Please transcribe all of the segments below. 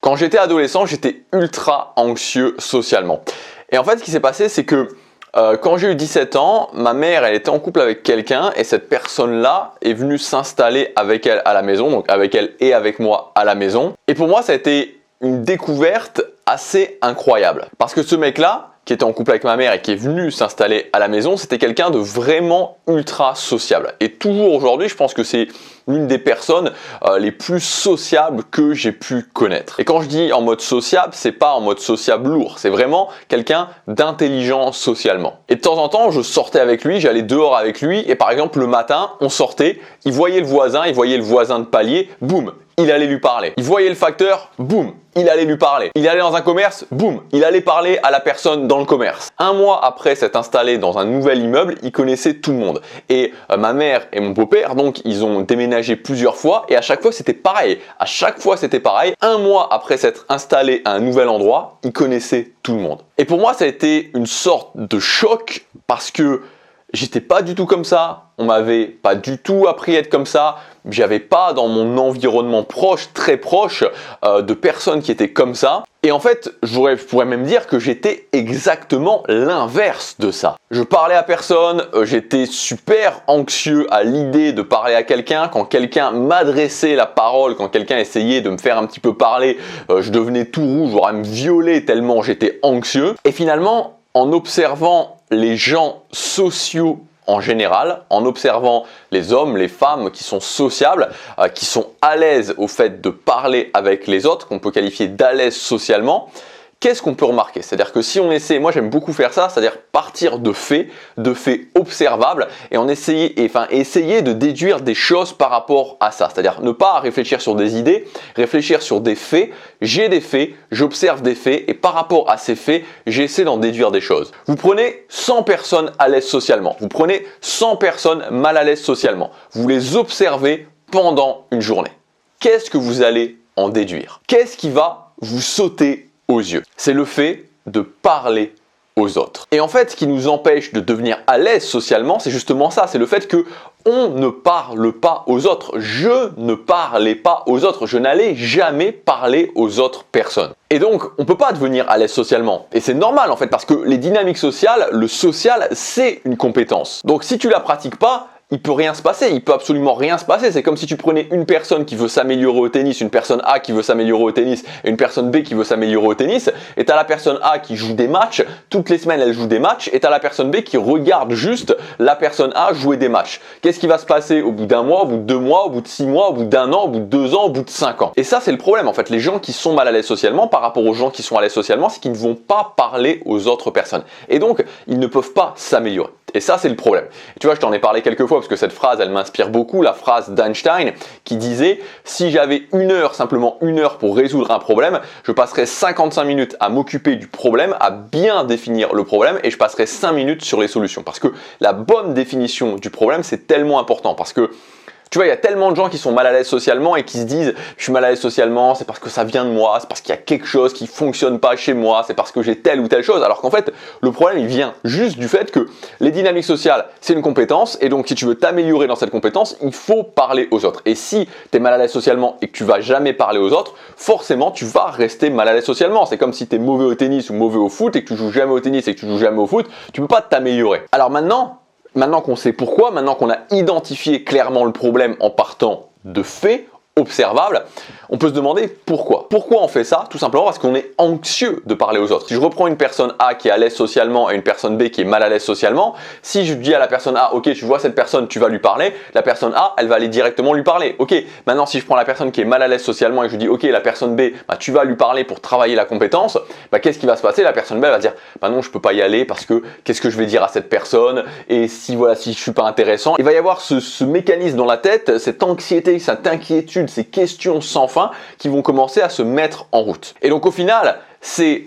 Quand j'étais adolescent, j'étais ultra anxieux socialement. Et en fait, ce qui s'est passé, c'est que quand j'ai eu 17 ans, ma mère, elle était en couple avec quelqu'un et cette personne-là est venue s'installer avec elle à la maison, donc avec elle et avec moi à la maison. Et pour moi, ça a été une découverte assez incroyable. Parce que ce mec-là, qui était en couple avec ma mère et qui est venu s'installer à la maison, c'était quelqu'un de vraiment ultra sociable. Et toujours aujourd'hui, je pense que c'est l'une des personnes les plus sociables que j'ai pu connaître. Et quand je dis en mode sociable, c'est pas en mode sociable lourd, c'est vraiment quelqu'un d'intelligent socialement. Et de temps en temps, je sortais avec lui, j'allais dehors avec lui, et par exemple le matin, on sortait, il voyait le voisin de palier, boum, il allait lui parler. Il voyait le facteur, boum, il allait lui parler. Il allait dans un commerce, boum, il allait parler à la personne dans le commerce. Un mois après s'être installé dans un nouvel immeuble, il connaissait tout le monde. Et ma mère et mon beau-père, donc, ils ont déménagé plusieurs fois et à chaque fois c'était pareil. À chaque fois c'était pareil. Un mois après s'être installé à un nouvel endroit, il connaissait tout le monde. Et pour moi, ça a été une sorte de choc parce que j'étais pas du tout comme ça. On m'avait pas du tout appris à être comme ça. J'avais pas dans mon environnement proche, très proche, de personnes qui étaient comme ça. Et en fait, je pourrais même dire que j'étais exactement l'inverse de ça. Je parlais à personne, j'étais super anxieux à l'idée de parler à quelqu'un. Quand quelqu'un m'adressait la parole, quand quelqu'un essayait de me faire un petit peu parler, je devenais tout rouge, voire me violer tellement j'étais anxieux. Et finalement, en observant les gens sociaux en général, en observant les hommes, les femmes qui sont sociables, qui sont à l'aise au fait de parler avec les autres, qu'on peut qualifier d'à l'aise socialement, qu'est-ce qu'on peut remarquer? C'est-à-dire que si on essaie, moi j'aime beaucoup faire ça, c'est-à-dire partir de faits observables et essayer de déduire des choses par rapport à ça. C'est-à-dire ne pas réfléchir sur des idées, réfléchir sur des faits. J'ai des faits, j'observe des faits et par rapport à ces faits, j'essaie d'en déduire des choses. Vous prenez 100 personnes à l'aise socialement, vous prenez 100 personnes mal à l'aise socialement, vous les observez pendant une journée. Qu'est-ce que vous allez en déduire? Qu'est-ce qui va vous sauter aux yeux? C'est le fait de parler aux autres. Et en fait, ce qui nous empêche de devenir à l'aise socialement, c'est justement ça, c'est le fait que on ne parle pas aux autres. Je ne parlais pas aux autres. Je n'allais jamais parler aux autres personnes. Et donc, on ne peut pas devenir à l'aise socialement. Et c'est normal en fait, parce que les dynamiques sociales, le social, c'est une compétence. Donc si tu la pratiques pas, il peut rien se passer, il peut absolument rien se passer. C'est comme si tu prenais une personne qui veut s'améliorer au tennis, une personne A qui veut s'améliorer au tennis et une personne B qui veut s'améliorer au tennis, et t'as la personne A qui joue des matchs, toutes les semaines elle joue des matchs, et t'as la personne B qui regarde juste la personne A jouer des matchs. Qu'est-ce qui va se passer au bout d'un mois, au bout de 2 mois, au bout de 6 mois, au bout d'un an, au bout de 2 ans, au bout de 5 ans? Et ça c'est le problème en fait, les gens qui sont mal à l'aise socialement par rapport aux gens qui sont à l'aise socialement, c'est qu'ils ne vont pas parler aux autres personnes. Et donc, ils ne peuvent pas s'améliorer. Et ça, c'est le problème. Et tu vois, je t'en ai parlé quelques fois parce que cette phrase, elle m'inspire beaucoup, la phrase d'Einstein qui disait « Si j'avais simplement une heure pour résoudre un problème, je passerais 55 minutes à m'occuper du problème, à bien définir le problème et je passerais 5 minutes sur les solutions. » Parce que la bonne définition du problème, c'est tellement important parce que tu vois, il y a tellement de gens qui sont mal à l'aise socialement et qui se disent « Je suis mal à l'aise socialement, c'est parce que ça vient de moi, c'est parce qu'il y a quelque chose qui fonctionne pas chez moi, c'est parce que j'ai telle ou telle chose. » Alors qu'en fait, le problème, il vient juste du fait que les dynamiques sociales, c'est une compétence et donc si tu veux t'améliorer dans cette compétence, il faut parler aux autres. Et si tu es mal à l'aise socialement et que tu vas jamais parler aux autres, forcément, tu vas rester mal à l'aise socialement. C'est comme si tu es mauvais au tennis ou mauvais au foot et que tu joues jamais au tennis et que tu joues jamais au foot, tu peux pas t'améliorer. Alors maintenant qu'on sait pourquoi, maintenant qu'on a identifié clairement le problème en partant de faits observables, on peut se demander pourquoi. Pourquoi on fait ça? Tout simplement parce qu'on est anxieux de parler aux autres. Si je reprends une personne A qui est à l'aise socialement et une personne B qui est mal à l'aise socialement, si je dis à la personne A, ok, tu vois cette personne, tu vas lui parler, la personne A, elle va aller directement lui parler. Ok, maintenant si je prends la personne qui est mal à l'aise socialement et je lui dis, ok, la personne B, tu vas lui parler pour travailler la compétence, qu'est-ce qui va se passer? La personne B elle va dire, non, je peux pas y aller parce que qu'est-ce que je vais dire à cette personne? Et si je suis pas intéressant, il va y avoir ce mécanisme dans la tête, cette anxiété, cette inquiétude, ces questions sans fin qui vont commencer à se mettre en route. Et donc au final, c'est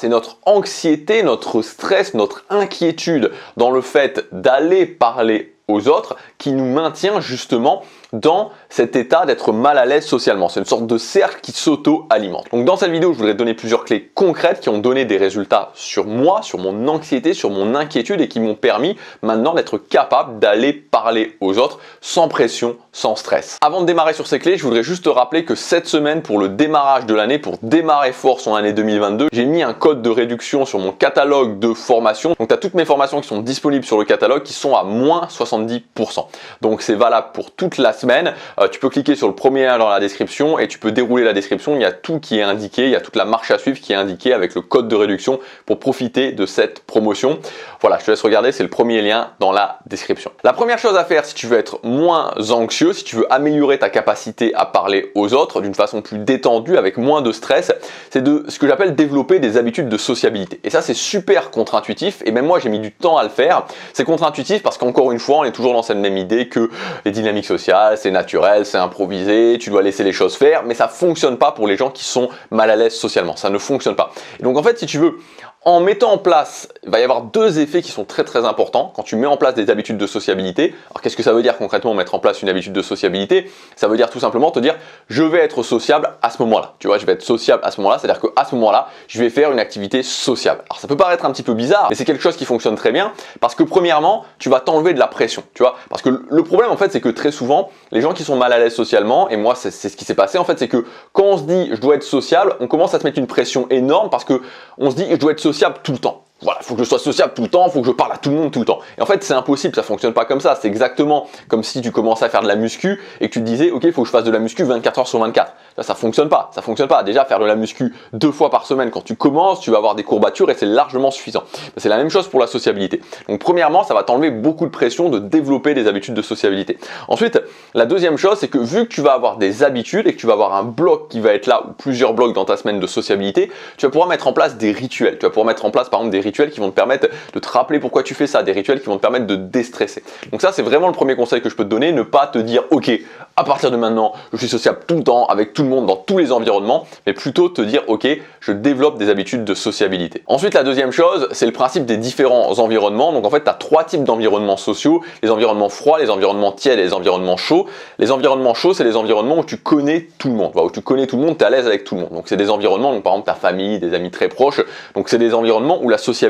notre anxiété, notre stress, notre inquiétude dans le fait d'aller parler aux autres qui nous maintient justement dans cet état d'être mal à l'aise socialement. C'est une sorte de cercle qui s'auto-alimente. Donc dans cette vidéo, je voudrais te donner plusieurs clés concrètes qui ont donné des résultats sur moi, sur mon anxiété, sur mon inquiétude et qui m'ont permis maintenant d'être capable d'aller parler aux autres sans pression, sans stress. Avant de démarrer sur ces clés, je voudrais juste te rappeler que cette semaine, pour le démarrage de l'année, pour démarrer fort son année 2022, j'ai mis un code de réduction sur mon catalogue de formation. Donc tu as toutes mes formations qui sont disponibles sur le catalogue qui sont à moins 70%. Donc c'est valable pour toute la semaine. Tu peux cliquer sur le premier lien dans la description et tu peux dérouler la description. Il y a tout qui est indiqué, il y a toute la marche à suivre qui est indiquée avec le code de réduction pour profiter de cette promotion. Voilà, je te laisse regarder, c'est le premier lien dans la description. La première chose à faire si tu veux être moins anxieux, si tu veux améliorer ta capacité à parler aux autres d'une façon plus détendue, avec moins de stress, c'est de ce que j'appelle développer des habitudes de sociabilité. Et ça, c'est super contre-intuitif et même moi, j'ai mis du temps à le faire. C'est contre-intuitif parce qu'encore une fois, on est toujours dans cette même idée que les dynamiques sociales, c'est naturel, c'est improvisé, tu dois laisser les choses faire, mais ça fonctionne pas pour les gens qui sont mal à l'aise socialement. Ça ne fonctionne pas. Et donc en fait, si tu veux, en mettant en place, il va y avoir deux effets qui sont très très importants quand tu mets en place des habitudes de sociabilité. Alors qu'est-ce que ça veut dire concrètement mettre en place une habitude de sociabilité? Ça veut dire tout simplement te dire je vais être sociable à ce moment-là. Tu vois, je vais être sociable à ce moment-là, c'est-à-dire qu'à ce moment-là, je vais faire une activité sociable. Alors ça peut paraître un petit peu bizarre, mais c'est quelque chose qui fonctionne très bien parce que premièrement, tu vas t'enlever de la pression, tu vois. Parce que le problème en fait, c'est que très souvent, les gens qui sont mal à l'aise socialement, et moi c'est ce qui s'est passé en fait, c'est que quand on se dit je dois être sociable, on commence à se mettre une pression énorme parce que on se dit je dois être sociable tout le temps. Voilà, il faut que je sois sociable tout le temps, il faut que je parle à tout le monde tout le temps. Et en fait, c'est impossible, ça fonctionne pas comme ça. C'est exactement comme si tu commençais à faire de la muscu et que tu te disais, ok, il faut que je fasse de la muscu 24 heures sur 24. Là, ça fonctionne pas, ça fonctionne pas. Déjà, faire de la muscu 2 fois par semaine quand tu commences, tu vas avoir des courbatures et c'est largement suffisant. C'est la même chose pour la sociabilité. Donc, premièrement, ça va t'enlever beaucoup de pression de développer des habitudes de sociabilité. Ensuite, la deuxième chose, c'est que vu que tu vas avoir des habitudes et que tu vas avoir un bloc qui va être là ou plusieurs blocs dans ta semaine de sociabilité, tu vas pouvoir mettre en place des rituels. Tu vas pouvoir mettre en place, par exemple, des rituels qui vont te permettre de te rappeler pourquoi tu fais ça, des rituels qui vont te permettre de déstresser. Donc ça, c'est vraiment le premier conseil que je peux te donner, ne pas te dire, ok, à partir de maintenant, je suis sociable tout le temps, avec tout le monde, dans tous les environnements, mais plutôt te dire, ok, je développe des habitudes de sociabilité. Ensuite, la deuxième chose, c'est le principe des différents environnements. Donc en fait, tu as 3 types d'environnements sociaux, les environnements froids, les environnements tièdes et les environnements chauds. Les environnements chauds, c'est les environnements où tu connais tout le monde, où tu connais tout le monde, tu es à l'aise avec tout le monde. Donc c'est des environnements, donc par exemple ta famille, des amis très proches, donc c'est des environnements où la sociabilité,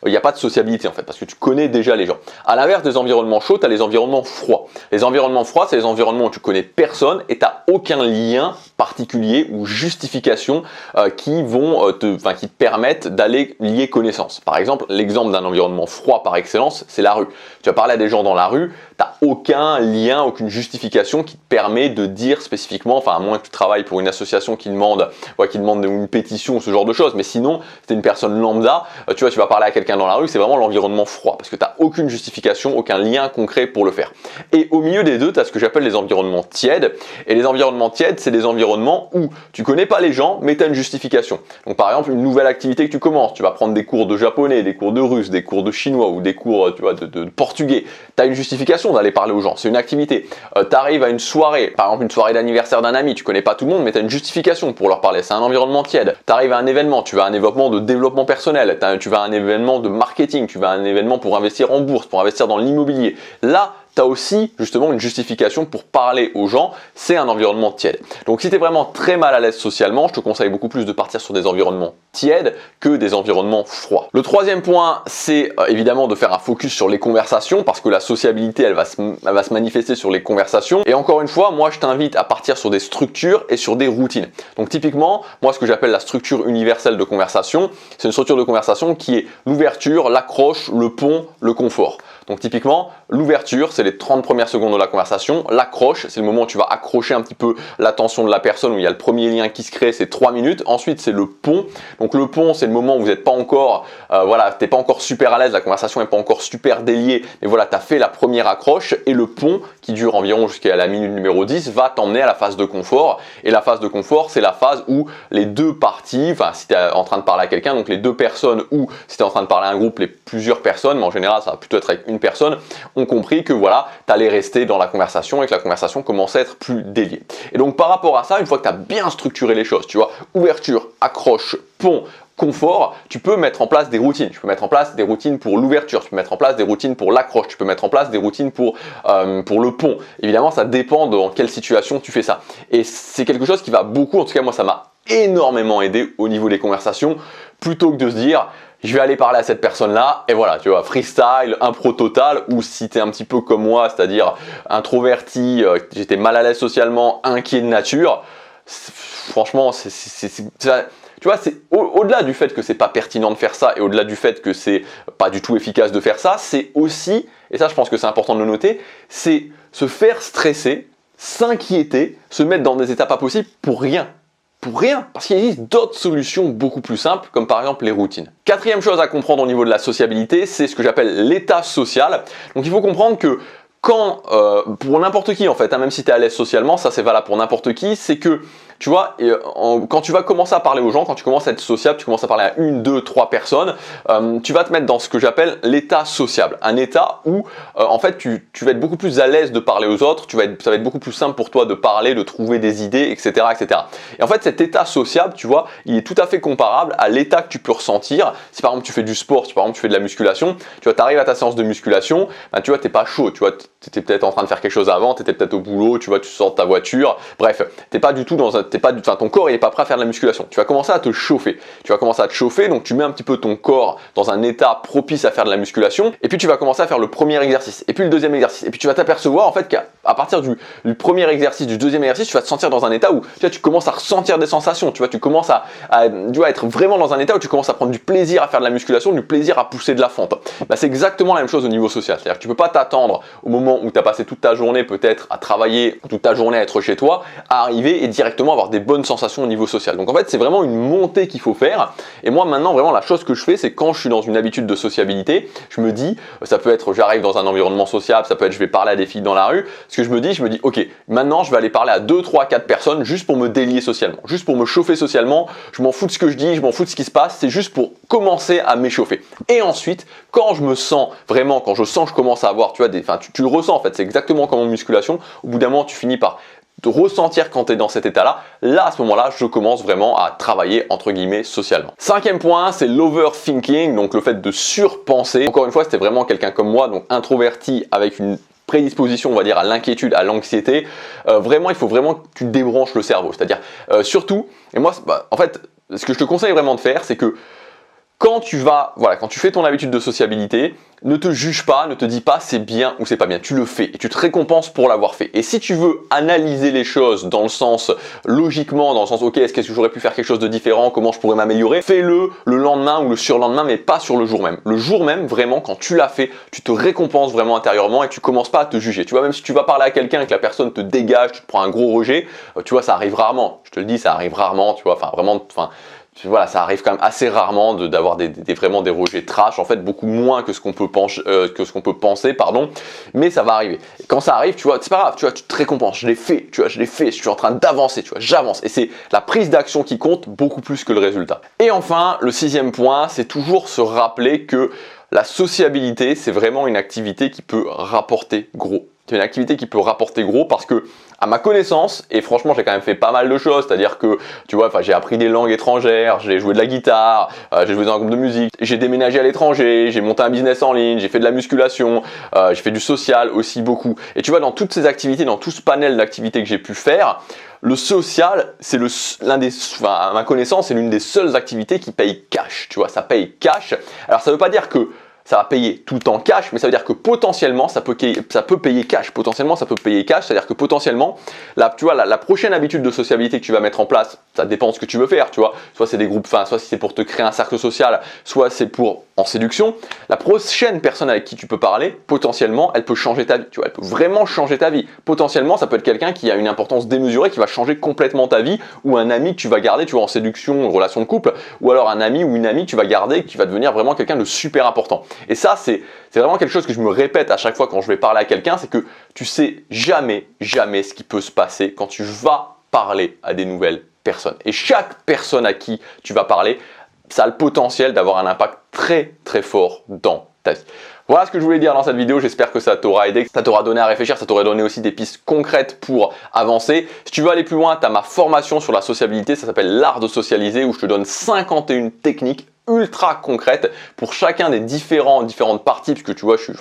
il n'y a pas de sociabilité en fait, parce que tu connais déjà les gens. À l'inverse des environnements chauds, tu as les environnements froids. Les environnements froids, c'est les environnements où tu connais personne et tu n'as aucun lien particulier ou justification qui te permettent d'aller lier connaissance. Par exemple, l'exemple d'un environnement froid par excellence, c'est la rue. Tu vas parler à des gens dans la rue, tu n'as aucun lien, aucune justification qui te permet de dire spécifiquement, enfin à moins que tu travailles pour une association qui demande une pétition ou ce genre de choses, mais sinon, c'est une personne lambda, tu vas parler à quelqu'un dans la rue, c'est vraiment l'environnement froid, parce que tu n'as aucune justification, aucun lien concret pour le faire. Et au milieu des deux, tu as ce que j'appelle les environnements tièdes, et les environnements tièdes, c'est des environnements où tu connais pas les gens, mais tu as une justification. Donc par exemple, une nouvelle activité que tu commences, tu vas prendre des cours de japonais, des cours de russe, des cours de chinois ou des cours de portugais, tu as une justification d'aller parler aux gens, c'est une activité. Tu arrives à une soirée, par exemple une soirée d'anniversaire d'un ami, tu connais pas tout le monde, mais tu as une justification pour leur parler, c'est un environnement tiède. Tu arrives à un événement, tu vas à un événement de développement personnel, tu vas à un événement de marketing, tu vas à un événement pour investir en bourse, pour investir dans l'immobilier. Là, tu as aussi justement une justification pour parler aux gens, c'est un environnement tiède. Donc si tu es vraiment très mal à l'aise socialement, je te conseille beaucoup plus de partir sur des environnements tièdes que des environnements froids. Le troisième point, c'est évidemment de faire un focus sur les conversations parce que la sociabilité, elle va se manifester sur les conversations. Et encore une fois, moi je t'invite à partir sur des structures et sur des routines. Donc typiquement, moi ce que j'appelle la structure universelle de conversation, c'est une structure de conversation qui est l'ouverture, l'accroche, le pont, le confort. Donc typiquement, l'ouverture, c'est les 30 premières secondes de la conversation. L'accroche, c'est le moment où tu vas accrocher un petit peu l'attention de la personne, où il y a le premier lien qui se crée, c'est 3 minutes. Ensuite, c'est le pont. Donc le pont, c'est le moment où vous n'êtes pas encore, t'es pas encore super à l'aise, la conversation n'est pas encore super déliée, mais voilà, tu as fait la première accroche et le pont, qui dure environ jusqu'à la minute numéro 10, va t'emmener à la phase de confort. Et la phase de confort, c'est la phase où les deux parties, enfin si tu es en train de parler à quelqu'un, donc les deux personnes, ou si tu es en train de parler à un groupe, plusieurs personnes, mais en général, ça va plutôt être avec une personne, ont compris que voilà, tu allais rester dans la conversation et que la conversation commençait à être plus déliée. Et donc par rapport à ça, une fois que tu as bien structuré les choses, tu vois, ouverture, accroche, pont, confort, tu peux mettre en place des routines. Tu peux mettre en place des routines pour l'ouverture, tu peux mettre en place des routines pour l'accroche, tu peux mettre en place des routines pour le pont. Évidemment, ça dépend dans quelle situation tu fais ça. Et c'est quelque chose qui va beaucoup, en tout cas moi ça m'a énormément aidé au niveau des conversations, plutôt que de se dire je vais aller parler à cette personne-là et voilà, tu vois, freestyle, impro total, ou si tu es un petit peu comme moi, c'est-à-dire introverti, j'étais mal à l'aise socialement, inquiet de nature, franchement, tu vois, c'est au-delà du fait que c'est pas pertinent de faire ça et au-delà du fait que c'est pas du tout efficace de faire ça, c'est aussi, et ça je pense que c'est important de le noter, c'est se faire stresser, s'inquiéter, se mettre dans des états pas possibles pour rien. Pour rien, parce qu'il existe d'autres solutions beaucoup plus simples, comme par exemple les routines. Quatrième chose à comprendre au niveau de la sociabilité, c'est ce que j'appelle l'état social. Donc il faut comprendre que quand, pour n'importe qui en fait, hein, même si tu es à l'aise socialement, ça c'est valable pour n'importe qui, c'est que, tu vois, quand tu vas commencer à parler aux gens, quand tu commences à être sociable, tu commences à parler à une, deux, trois personnes, tu vas te mettre dans ce que j'appelle l'état sociable. Un état où, en fait, tu vas être beaucoup plus à l'aise de parler aux autres, ça va être beaucoup plus simple pour toi de parler, de trouver des idées, etc., etc. Et en fait, cet état sociable, tu vois, il est tout à fait comparable à l'état que tu peux ressentir. Si par exemple tu fais du sport, si par exemple tu fais de la musculation, tu vois, tu arrives à ta séance de musculation, ben, tu vois, t'es pas chaud, tu vois, tu étais peut-être en train de faire quelque chose avant, tu étais peut-être au boulot, tu vois, tu sors de ta voiture, bref, t'es pas du tout ton corps il est pas prêt à faire de la musculation. Tu vas commencer à te chauffer. Tu vas commencer à te chauffer, donc tu mets un petit peu ton corps dans un état propice à faire de la musculation, et puis tu vas commencer à faire le premier exercice, et puis le deuxième exercice, et puis tu vas t'apercevoir en fait qu'à partir du premier exercice, du deuxième exercice, tu vas te sentir dans un état où tu vois, tu commences à ressentir des sensations, tu vois, tu commences à être vraiment dans un état où tu commences à prendre du plaisir à faire de la musculation, du plaisir à pousser de la fente. Bah, c'est exactement la même chose au niveau social. C'est-à-dire que tu peux pas t'attendre au moment où tu as passé toute ta journée peut-être à travailler, toute ta journée à être chez toi, à arriver et directement avoir des bonnes sensations au niveau social. Donc en fait, c'est vraiment une montée qu'il faut faire. Et moi maintenant, vraiment, la chose que je fais, c'est quand je suis dans une habitude de sociabilité, je me dis, ça peut être, j'arrive dans un environnement sociable, ça peut être, je vais parler à des filles dans la rue. Ce que je me dis, ok, maintenant je vais aller parler à 2, 3, 4 personnes juste pour me délier socialement, juste pour me chauffer socialement. Je m'en fous de ce que je dis, je m'en fous de ce qui se passe, c'est juste pour commencer à m'échauffer. Et ensuite, quand je me sens vraiment, quand je sens que je commence à avoir, tu vois, tu le ressens en fait, c'est exactement comme en musculation. Au bout d'un moment, tu finis par de ressentir quand tu es dans cet état-là, là à ce moment-là, je commence vraiment à travailler entre guillemets socialement. Cinquième point, c'est l'overthinking, donc le fait de surpenser. Encore une fois, c'était vraiment quelqu'un comme moi, donc introverti avec une prédisposition, on va dire, à l'inquiétude, à l'anxiété. Vraiment, il faut vraiment que tu débranches le cerveau. C'est-à-dire, surtout, et moi, en fait, ce que je te conseille vraiment de faire, c'est que quand tu fais ton habitude de sociabilité, ne te juge pas, ne te dis pas c'est bien ou c'est pas bien. Tu le fais et tu te récompenses pour l'avoir fait. Et si tu veux analyser les choses dans le sens logiquement, dans le sens ok, est-ce que j'aurais pu faire quelque chose de différent, comment je pourrais m'améliorer, fais-le le lendemain ou le surlendemain, mais pas sur le jour même. Le jour même, vraiment, quand tu l'as fait, tu te récompenses vraiment intérieurement et tu commences pas à te juger. Tu vois, même si tu vas parler à quelqu'un et que la personne te dégage, tu te prends un gros rejet, tu vois, ça arrive rarement. Je te le dis, ça arrive rarement, tu vois, voilà, ça arrive quand même assez rarement d'avoir vraiment des rejets trash, en fait beaucoup moins que ce qu'on peut penser, pardon, mais ça va arriver. Et quand ça arrive, tu vois, c'est pas grave, tu vois, tu te récompenses, je l'ai fait, tu vois, je suis en train d'avancer, tu vois, j'avance. Et c'est la prise d'action qui compte beaucoup plus que le résultat. Et enfin, le sixième point, c'est toujours se rappeler que la sociabilité, c'est vraiment une activité qui peut rapporter gros. C'est une activité qui peut rapporter gros parce que, à ma connaissance, et franchement j'ai quand même fait pas mal de choses, c'est-à-dire que, tu vois, j'ai appris des langues étrangères, j'ai joué de la guitare, j'ai joué dans un groupe de musique, j'ai déménagé à l'étranger, j'ai monté un business en ligne, j'ai fait de la musculation, j'ai fait du social aussi beaucoup. Et tu vois, dans toutes ces activités, dans tout ce panel d'activités que j'ai pu faire, le social, c'est à ma connaissance, c'est l'une des seules activités qui paye cash, tu vois, ça paye cash. Alors ça veut pas dire que ça va payer tout en cash, mais ça veut dire que potentiellement ça peut payer cash. Potentiellement ça peut payer cash, c'est-à-dire que potentiellement, tu vois, la prochaine habitude de sociabilité que tu vas mettre en place, ça dépend de ce que tu veux faire, tu vois. Soit c'est des groupes, soit si c'est pour te créer un cercle social, soit c'est pour en séduction. La prochaine personne avec qui tu peux parler, potentiellement, elle peut changer ta vie, tu vois. Elle peut vraiment changer ta vie. Potentiellement, ça peut être quelqu'un qui a une importance démesurée, qui va changer complètement ta vie, ou un ami que tu vas garder, tu vois, en séduction, une relation de couple, ou alors un ami ou une amie que tu vas garder, qui va devenir vraiment quelqu'un de super important. Et ça, c'est vraiment quelque chose que je me répète à chaque fois quand je vais parler à quelqu'un, c'est que tu sais jamais ce qui peut se passer quand tu vas parler à des nouvelles personnes. Et chaque personne à qui tu vas parler, ça a le potentiel d'avoir un impact très très fort dans ta vie. Voilà ce que je voulais dire dans cette vidéo, j'espère que ça t'aura aidé, que ça t'aura donné à réfléchir, ça t'aurait donné aussi des pistes concrètes pour avancer. Si tu veux aller plus loin, tu as ma formation sur la sociabilité, ça s'appelle l'art de socialiser, où je te donne 51 techniques ultra concrète pour chacun des différentes parties, puisque tu vois je suis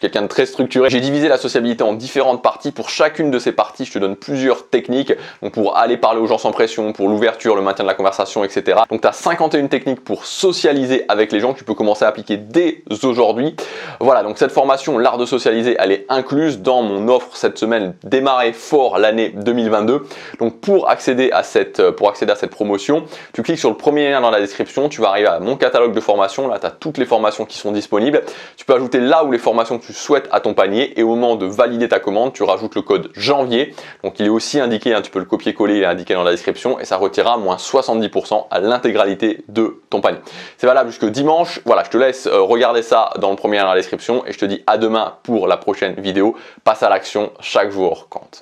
quelqu'un de très structuré. J'ai divisé la sociabilité en différentes parties. Pour chacune de ces parties je te donne plusieurs techniques, donc pour aller parler aux gens sans pression, pour l'ouverture, le maintien de la conversation, etc. Donc tu as 51 techniques pour socialiser avec les gens que tu peux commencer à appliquer dès aujourd'hui. Voilà, donc cette formation l'art de socialiser, elle est incluse dans mon offre cette semaine, démarrer fort l'année 2022. Donc pour accéder à cette promotion, tu cliques sur le premier lien dans la description, tu vas arriver à mon catalogue de formations. Là tu as toutes les formations qui sont disponibles. Tu peux ajouter là où les formations que tu souhaites à ton panier, et au moment de valider ta commande tu rajoutes le code janvier. Donc il est aussi indiqué, tu peux le copier-coller, il est indiqué dans la description, et ça retirera moins 70% à l'intégralité de ton panier. C'est valable jusque dimanche. Voilà, je te laisse regarder ça dans le premier lien dans la description, et je te dis à demain pour la prochaine vidéo. Passe à l'action, chaque jour compte.